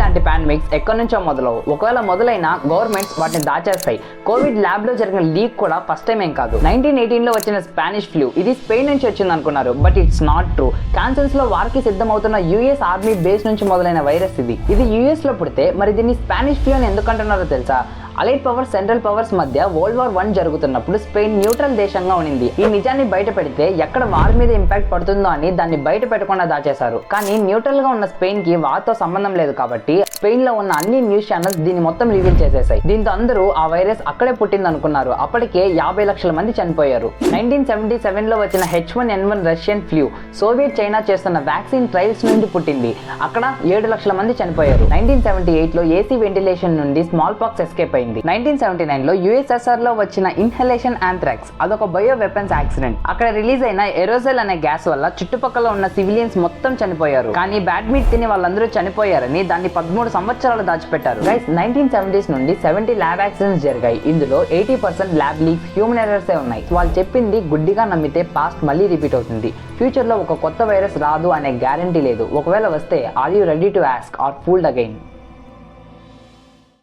లాంటి పాండమిక్స్ ఎక్కడి నుంచో మొదలవు. ఒకవేళ మొదలైనా గవర్నమెంట్స్ వాటిని దాచేస్తాయి. కోవిడ్ ల్యాబ్ లో జరిగిన లీక్ కూడా ఫస్ట్ టైం ఏం కాదు. 1918 లో వచ్చిన స్పానిష్ ఫ్లూ ఇది స్పెయిన్ నుంచి వచ్చింది అనుకున్నారు, but it's not true. Concerns లో వారికి సిద్ధమవుతున్న యుఎస్ ఆర్మీ బేస్ నుంచి మొదలైన వైరస్ ఇది యుఎస్ లో పుడితే మరి దీన్ని స్పానిష్ ఫ్లూ అని ఎందుకంటున్నారో తెలుసా? అలైడ్ పవర్స్ సెంట్రల్ పవర్స్ మధ్య వరల్డ్ వార్ 1 జరుగుతున్నప్పుడు స్పెయిన్ న్యూట్రల్ దేశంగా ఉండింది. ఈ నిజాన్ని బయట పెడితే ఎక్కడ వార్ మీద ఇంపాక్ట్ పడుతుందో అని దాన్ని బయట పెట్టకుండా దాచేశారు. కానీ న్యూట్రల్ గా ఉన్న స్పెయిన్ కి వార్తో సంబంధం లేదు కాబట్టి స్పెయిన్ లో ఉన్న అన్ని న్యూస్ ఛానల్స్ దీన్ని మొత్తం రివీల్ చేసేసాయి. దీంతో అందరూ ఆ వైరస్ అక్కడే పుట్టింది అనుకున్నారు. అప్పటికే 50 లక్షల మంది చనిపోయారు. 1977 లో వచ్చిన H1N1 Russian flu Soviet China చేస్తున్న వ్యాక్సిన్ ట్రయల్స్ నుండి పుట్టింది. అక్కడ 7 లక్షల మంది చనిపోయారు. 1978 లో ఏసీ వెంటిలేషన్ నుండి స్మాల్ పాక్స్ ఎస్కేప్ అయింది. 1979 లో యుఎస్ఎస్ఆర్ లో వచ్చిన ఇన్హలేషన్ యాంథ్రాక్స్ అదొక బయో వెపన్స్ యాక్సిడెంట్. అక్కడ రిలీజ్ అయిన ఎరోజెల్ అనే గ్యాస్ వల్ల చుట్టుపక్కల ఉన్న సివిలియన్స్ మొత్తం చనిపోయారు. కానీ బ్యాడ్ మీట్ తిని వాళ్ళందరూ చనిపోయారని దాన్ని 13 సంవత్సరాలు దాచిపెట్టారు. గైస్ 1970s నుండి 70 ల్యాబ్ యాక్సిడెంట్స్ జరిగాయి. ఇందులో 80% ల్యాబ్ లీక్స్, హ్యూమన్ ఎర్రర్సే ఉన్నాయి. వాళ్ళు చెప్పింది గుడ్డిగా నమ్మితే పాస్ట్ మళ్ళీ రిపీట్ అవుతుంది. ఫ్యూచర్ లో ఒక కొత్త వైరస్ రాదు అనే గ్యారంటీ లేదు. ఒకవేళ వస్తే are you ready to ask or fooled again?